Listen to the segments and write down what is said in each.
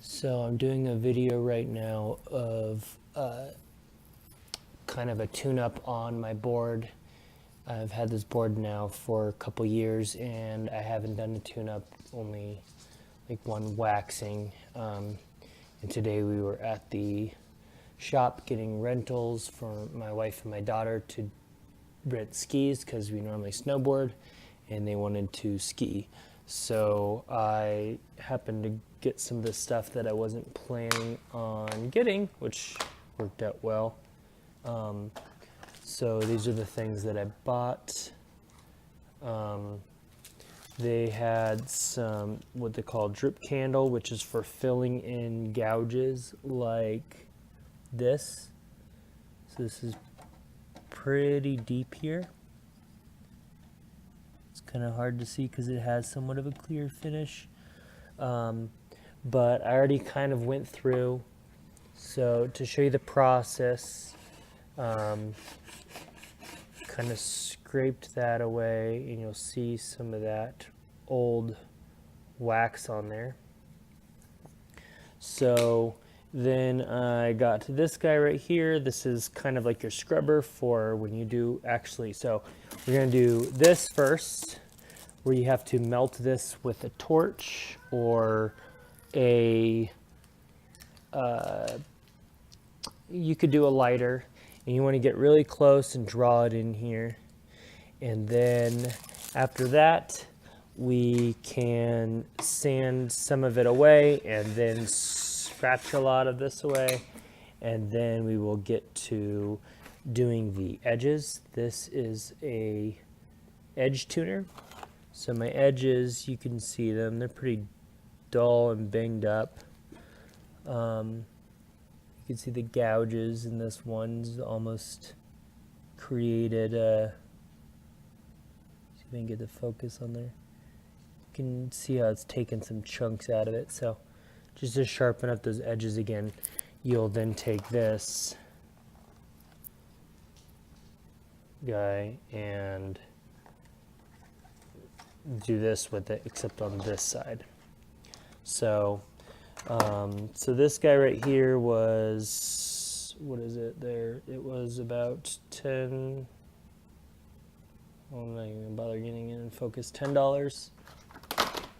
So I'm doing a video right now of kind of a tune-up on my board. I've had this board now for a couple years and I haven't done a tune-up, only like one waxing. And today we were at the shop getting rentals for my wife and my daughter to rent skis because we normally snowboard and they wanted to ski. So I happened to get some of the stuff that I wasn't planning on getting, which worked out well. So these are the things that I bought. They had some what they call drip candle, which is for filling in gouges like this. So this is pretty deep here. It's kind of hard to see because it has somewhat of a clear finish. But I already kind of went through. So to show you the process, kind of scraped that away and you'll see some of that old wax on there. So then I got to this guy right here. This is kind of like your scrubber for when you do actually. So we're going to do this first, where you have to melt this with a torch or a, you could do a lighter, and you want to get really close and draw it in here. And then after that, we can sand some of it away and then scratch a lot of this away. And then we will get to doing the edges. This is a edge tuner. So my edges, you can see them, they're pretty dull and banged up. You can see the gouges in this one's almost created a, see if I can get the focus on there. You can see how it's taken some chunks out of it. So just to sharpen up those edges again, you'll then take this guy and do this with it, except on this side. So so this guy right here was, what is it there? It was about 10, I'm not even gonna bother getting it in focus, $10.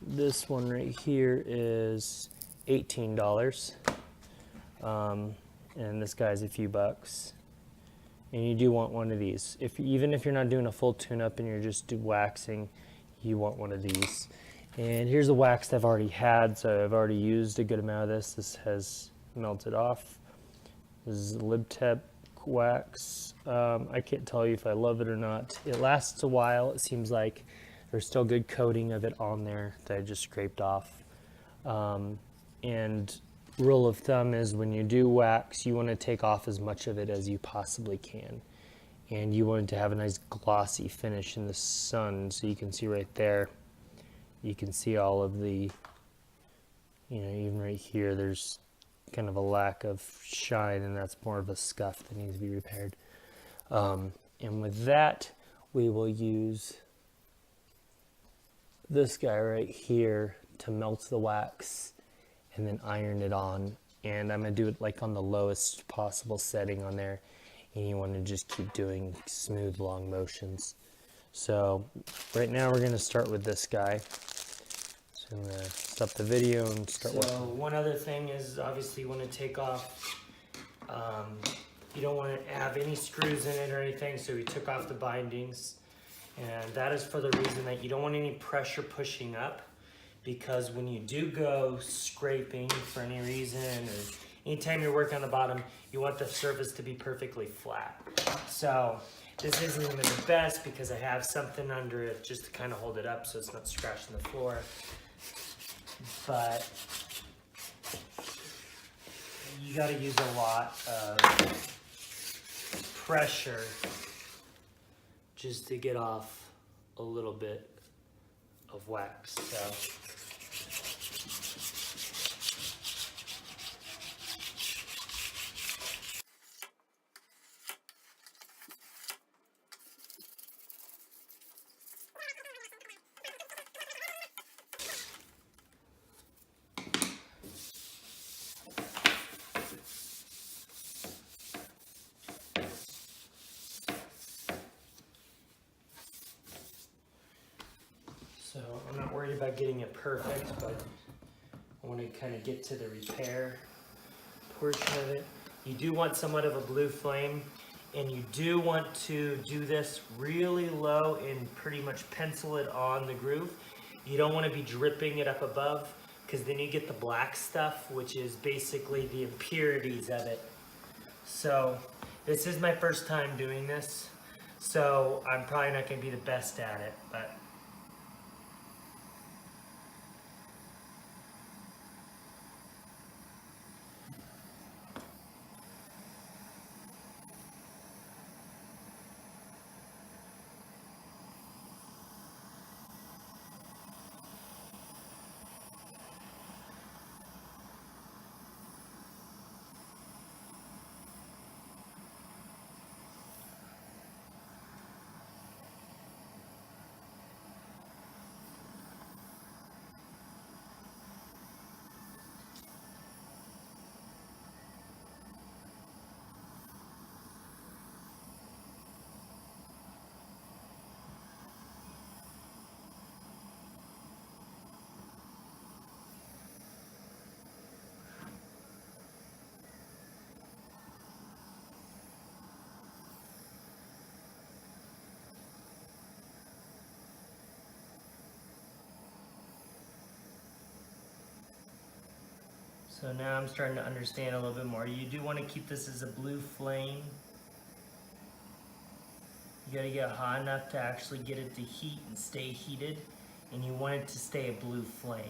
This one right here is $18. And this guy's a few bucks. And you do want one of these. Even if you're not doing a full tune-up and you're just waxing, you want one of these. And here's the wax I've already had, so I've already used a good amount of this. This has melted off. This is Libtep wax. I can't tell you if I love it or not. It lasts a while. It seems like there's still good coating of it on there that I just scraped off. And rule of thumb is when you do wax, you want to take off as much of it as you possibly can. And you want it to have a nice glossy finish in the sun, so you can see right there. You can see all of the, you know, even right here, there's kind of a lack of shine, and that's more of a scuff that needs to be repaired. And with that, we will use this guy right here to melt the wax and then iron it on. And I'm gonna do it like on the lowest possible setting on there. And you want to just keep doing smooth, long motions. So right now we're going to start with this guy. So I'm going to stop the video and start working. So one other thing is obviously you want to take off, you don't want to have any screws in it or anything, so we took off the bindings. And that is for the reason that you don't want any pressure pushing up, because when you do go scraping for any reason, or anytime you're working on the bottom, you want the surface to be perfectly flat. So this isn't even the best because I have something under it just to kind of hold it up so it's not scratching the floor. But you got to use a lot of pressure just to get off a little bit of wax. So about getting it perfect, but I want to kind of get to the repair portion of it. You do want somewhat of a blue flame, and you do want to do this really low and pretty much pencil it on the groove. You don't want to be dripping it up above, because then you get the black stuff, which is basically the impurities of it. So this is my first time doing this, so I'm probably not going to be the best at it, but so now I'm starting to understand a little bit more. You do want to keep this as a blue flame. You got to get hot enough to actually get it to heat and stay heated, and you want it to stay a blue flame.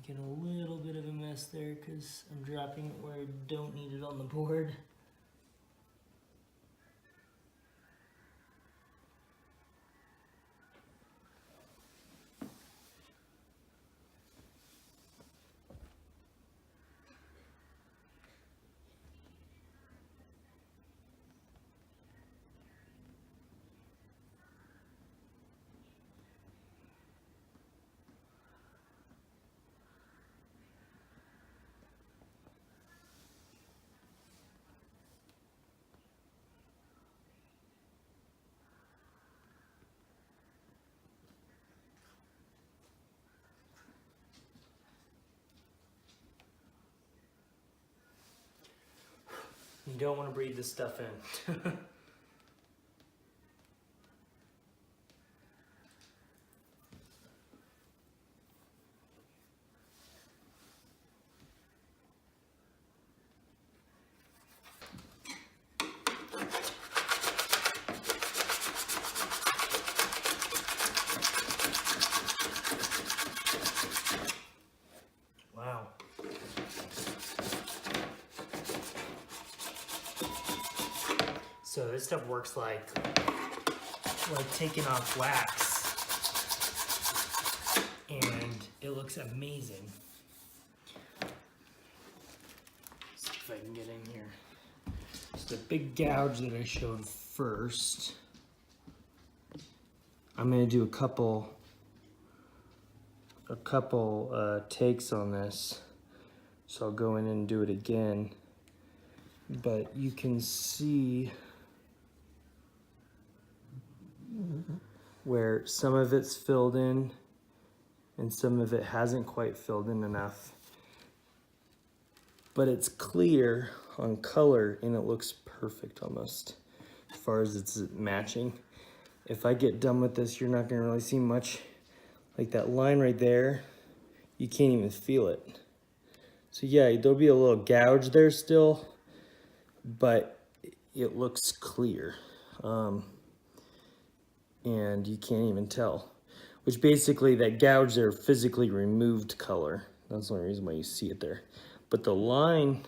Making a little bit of a mess there because I'm dropping it where I don't need it on the board. You don't want to breathe this stuff in. Wow. So this stuff works like taking off wax, and it looks amazing. Let's see if I can get in here. So the big gouge that I showed first, I'm gonna do a couple takes on this. So I'll go in and do it again. But you can see where some of it's filled in and some of it hasn't quite filled in enough. But it's clear on color and it looks perfect almost as far as it's matching. If I get done with this, you're not gonna really see much. Like that line right there, you can't even feel it. So yeah, there'll be a little gouge there still, but it looks clear. And you can't even tell, which basically that gouge there physically removed color. That's the only reason why you see it there. But the line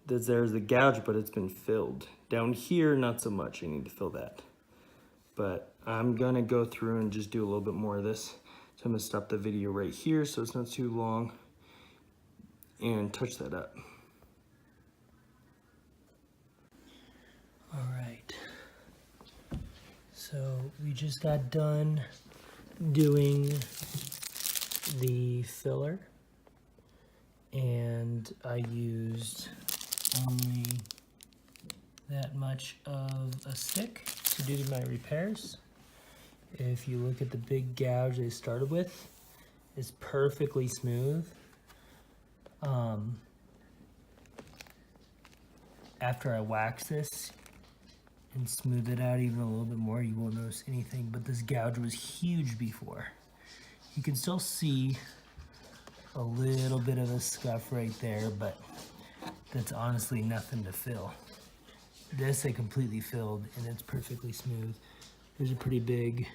that's there is the gouge, but it's been filled. Down here, not so much, you need to fill that. But I'm gonna go through and just do a little bit more of this. So I'm gonna stop the video right here so it's not too long and touch that up. All right, so we just got done doing the filler, and I used only that much of a stick to do my repairs. If you look at the big gouge they started with, it's perfectly smooth. After I wax this and smooth it out even a little bit more, you won't notice anything, but this gouge was huge before. You can still see a little bit of a scuff right there, but that's honestly nothing to fill. This I completely filled and it's perfectly smooth. There's a pretty big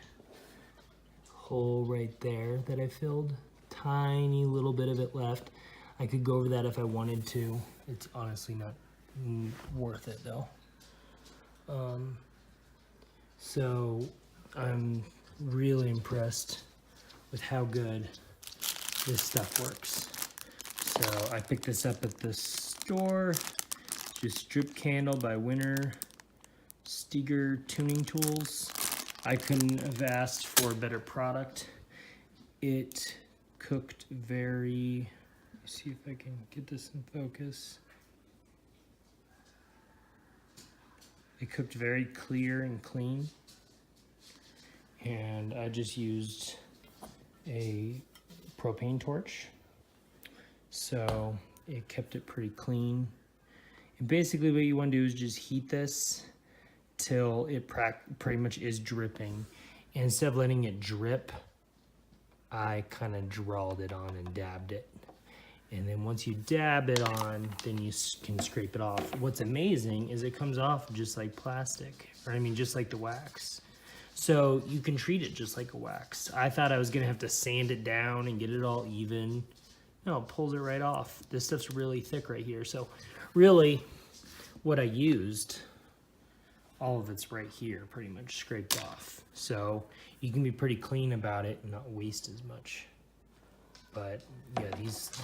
hole right there that I filled. Tiny little bit of it left. I could go over that if I wanted to. It's honestly not worth it though. So I'm really impressed with how good this stuff works. So I picked this up at the store. Just drip candle by Winter Steger tuning tools. I couldn't have asked for a better product. It cooked very, let's see if I can get this in focus. It cooked very clear and clean. And I just used a propane torch. So it kept it pretty clean. And basically what you want to do is just heat this till it pretty much is dripping. And instead of letting it drip, I kind of drawled it on and dabbed it. And then once you dab it on, then you can scrape it off. What's amazing is it comes off just like plastic, or I mean just like the wax. So you can treat it just like a wax. I thought I was gonna have to sand it down and get it all even. No, it pulls it right off. This stuff's really thick right here. So really what I used, all of it's right here, pretty much scraped off. So you can be pretty clean about it and not waste as much. But yeah,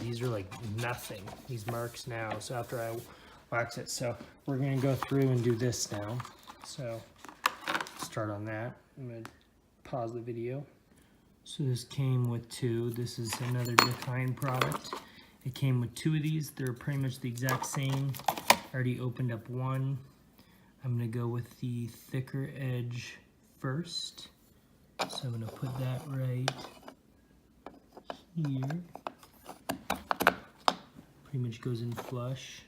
these are like nothing, these marks now. So after I wax it, so we're gonna go through and do this now. So start on that. I'm gonna pause the video. So this came with two. This is another Dakine product. It came with two of these. They're pretty much the exact same. I already opened up one. I'm gonna go with the thicker edge first. So I'm gonna put that right here. Pretty much goes in flush.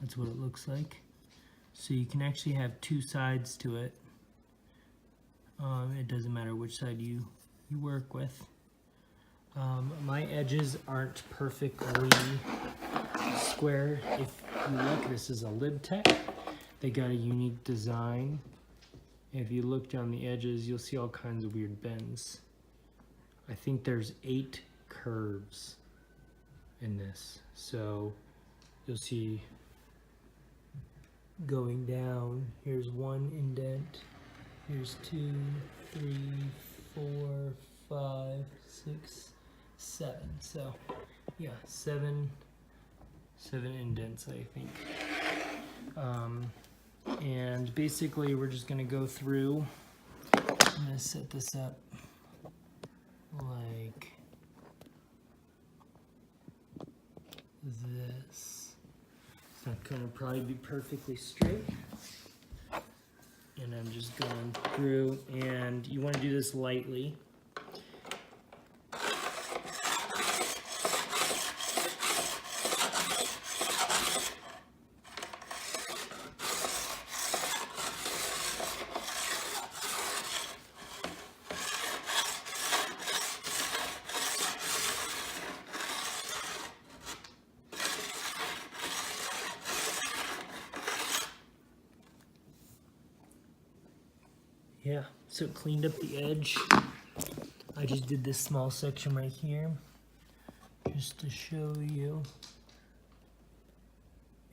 That's what it looks like. So you can actually have two sides to it. It doesn't matter which side you work with. My edges aren't perfectly square. If you look, this is a Ptex. They got a unique design. If you look down the edges, you'll see all kinds of weird bends. I think there's 8 curves in this. So you'll see going down, here's one indent, here's 2, 3, 4, 5, 6, 7. So yeah, seven indents, I think. And basically we're just gonna go through. I'm gonna set this up like this. It's not gonna probably be perfectly straight. And I'm just going through, and you want to do this lightly. Yeah, so it cleaned up the edge. I just did this small section right here, just to show you.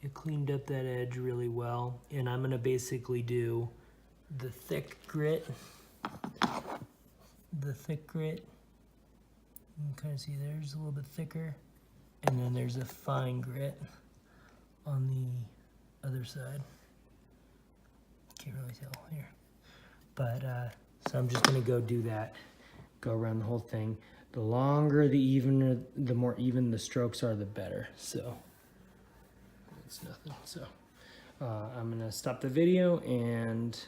It cleaned up that edge really well, and I'm gonna basically do the thick grit, You can kind of see there's a little bit thicker, and then there's a fine grit on the other side. Can't really tell here. But, so I'm just gonna go do that, go around the whole thing. The longer, the more even the strokes are, the better. So, it's nothing. So, I'm gonna stop the video and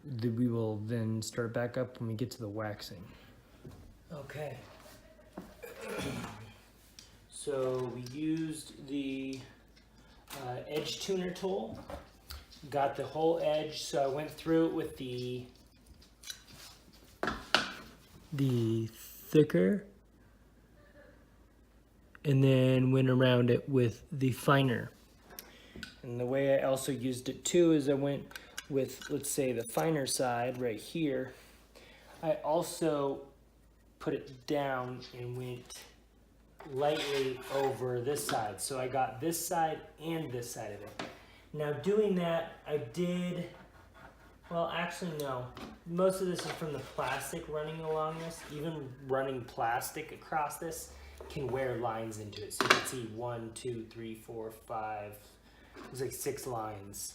we will then start back up when we get to the waxing. Okay. So we used the edge tuner tool, got the whole edge, so I went through it with the thicker, and then went around it with the finer. And the way I also used it too is I went with, let's say, the finer side right here. I also put it down and went lightly over this side. So I got this side and this side of it. Now doing that, I did, well actually no. Most of this is from the plastic running along this. Even running plastic across this can wear lines into it. So you can see 1, 2, 3, 4, 5, there's like 6 lines.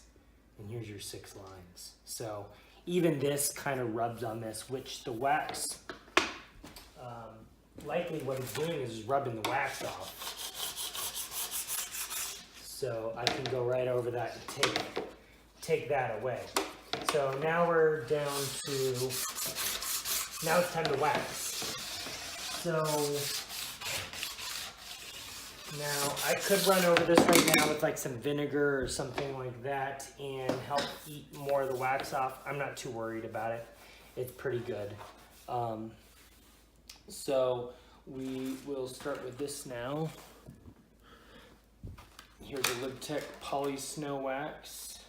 And here's your 6 lines. So even this kind of rubs on this, which the wax, likely what it's doing is rubbing the wax off. So I can go right over that and take that away. So now we're down to, now it's time to wax. So now I could run over this right now with like some vinegar or something like that and help eat more of the wax off. I'm not too worried about it. It's pretty good. So we will start with this now. Here's a Ptex Poly Snow Wax.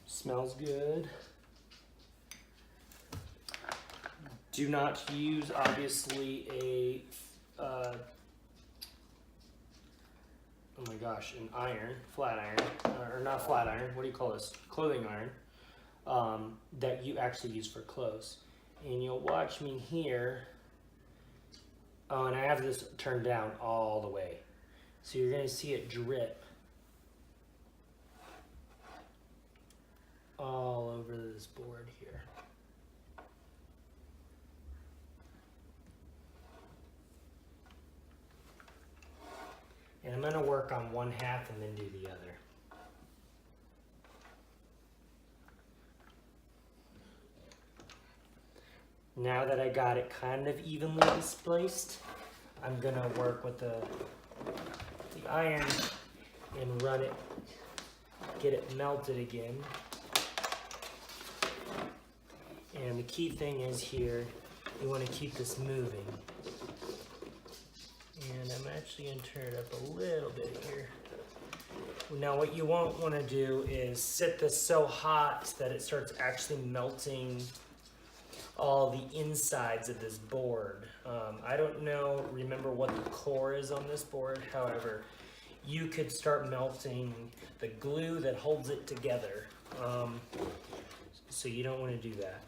Smells good. Do not use, obviously, a, oh my gosh, an iron, flat iron, or not flat iron, what do you call this? Clothing iron, that you actually use for clothes. And you'll watch me here. Oh, and I have this turned down all the way. So you're gonna see it drip all over this board here. And I'm gonna work on one half and then do the other. Now that I got it kind of evenly displaced, I'm gonna work with the iron and run it, get it melted again. And the key thing is here, you wanna keep this moving. And I'm actually gonna turn it up a little bit here. Now what you won't wanna do is set this so hot that it starts actually melting all the insides of this board. I don't remember what the core is on this board. However, you could start melting the glue that holds it together. So you don't want to do that.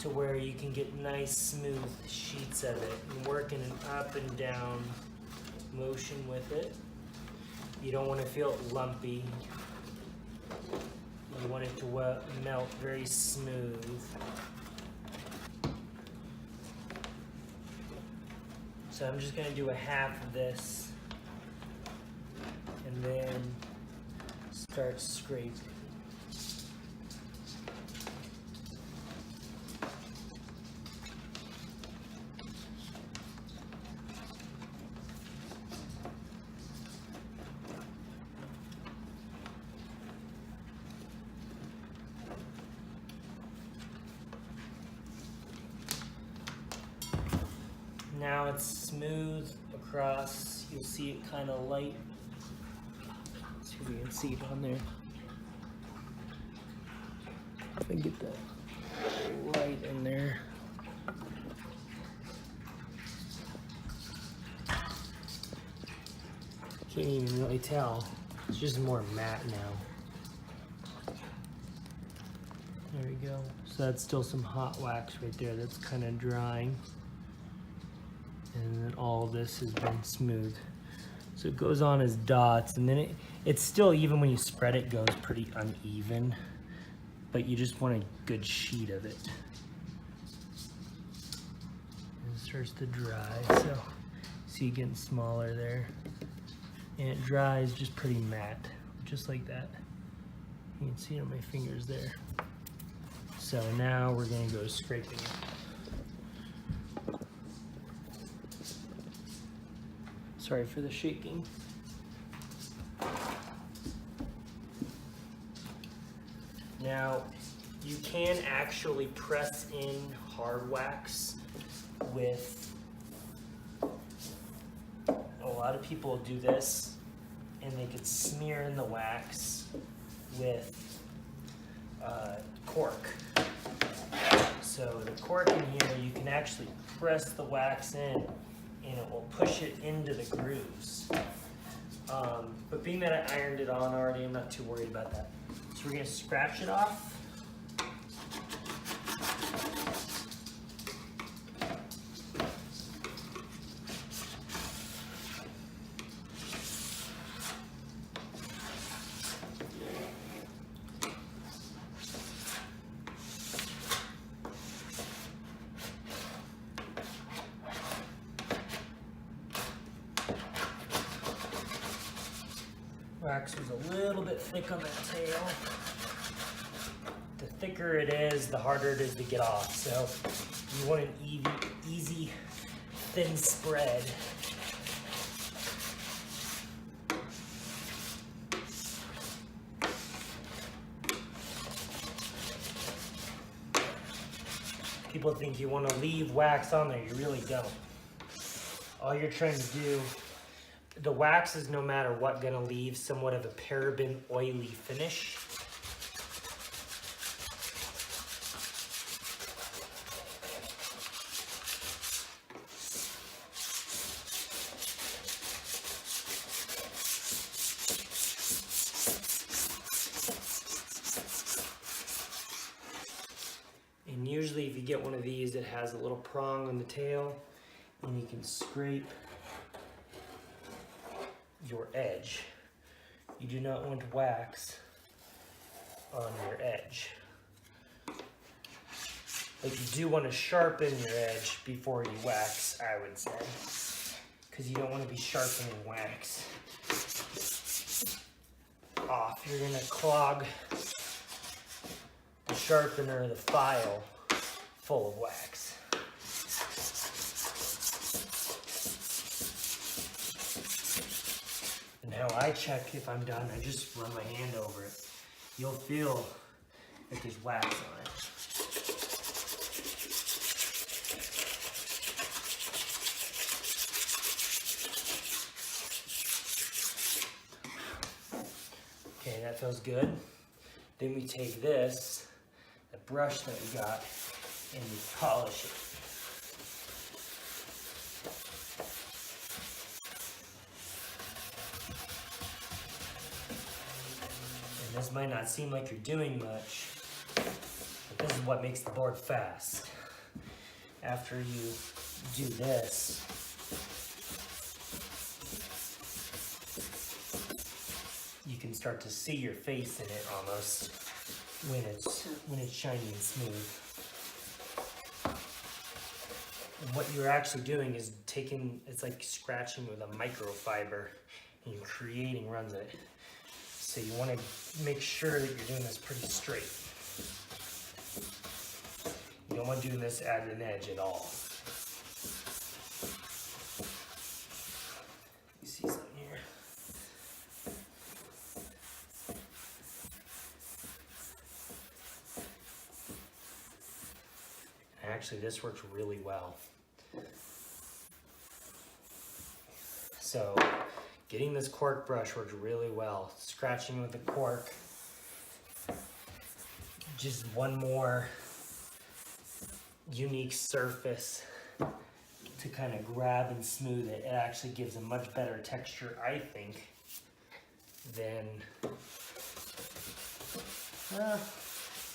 To where you can get nice smooth sheets of it and working an up and down motion with it. You don't want to feel it lumpy. You want it to melt very smooth. So I'm just going to do a half of this and then start scraping. Now it's smooth across. You'll see it kind of light. Let's see if we can see it on there. If I can get that light in there. Can't even really tell. It's just more matte now. There we go. So that's still some hot wax right there. That's kind of drying. And then all of this has been smooth. So it goes on as dots, and then it's still, even when you spread it, goes pretty uneven, but you just want a good sheet of it. And it starts to dry, so see it getting smaller there. And it dries just pretty matte, just like that. You can see it on my fingers there. So now we're gonna go scraping it. Sorry for the shaking. Now, you can actually press in hard wax with, a lot of people do this, and they could smear in the wax with cork. So the cork in here, you can actually press the wax in and it will push it into the grooves. But being that I ironed it on already, I'm not too worried about that. So we're gonna scratch it off. Wax was a little bit thick on that tail. The thicker it is, the harder it is to get off. So you want an easy, thin spread. People think you want to leave wax on there. You really don't. All you're trying to do, the wax is, no matter what, going to leave somewhat of a paraben oily finish. And usually if you get one of these, it has a little prong on the tail, and you can scrape your edge. You do not want wax on your edge. But you do want to sharpen your edge before you wax, I would say, because you don't want to be sharpening wax off. You're going to clog the sharpener, the file, full of wax. Now I check if I'm done, I just run my hand over it. You'll feel that there's wax on it. Okay, that feels good. Then we take this, the brush that we got, and we polish it. This might not seem like you're doing much, but this is what makes the board fast. After you do this, you can start to see your face in it almost when it's shiny and smooth. And what you're actually doing is it's like scratching with a microfiber, and you're creating runs in it. So you want to make sure that you're doing this pretty straight. You don't want to do this at an edge at all. You see something here? Actually, this works really well. So, getting this cork brush works really well. Scratching with the cork, just one more unique surface to kind of grab and smooth it. It actually gives a much better texture, I think, than,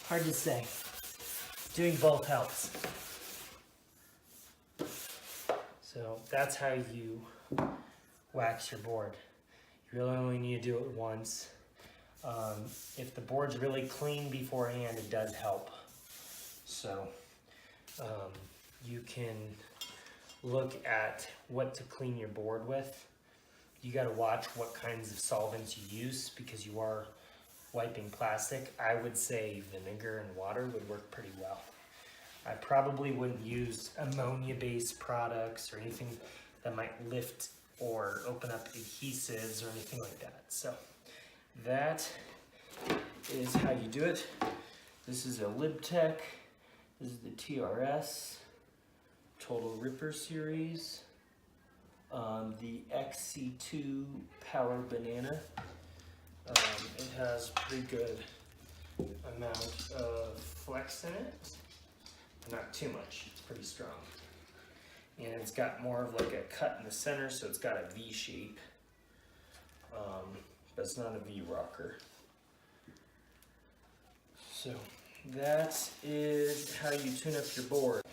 hard to say. Doing both helps. So that's how you wax your board. You really only need to do it once. If the board's really clean beforehand, it does help. So you can look at what to clean your board with. You got to watch what kinds of solvents you use because you are wiping plastic. I would say vinegar and water would work pretty well. I probably wouldn't use ammonia-based products or anything that might lift or open up adhesives or anything like that. So that is how you do it. This is a Ptex. This is the TRS Total Ripper series. The XC2 Power Banana. It has pretty good amount of flex in it. Not too much, it's pretty strong. And it's got more of like a cut in the center, so it's got a V shape. But it's not a V rocker. So that is how you tune up your board.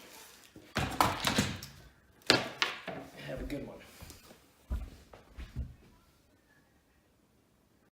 Have a good one.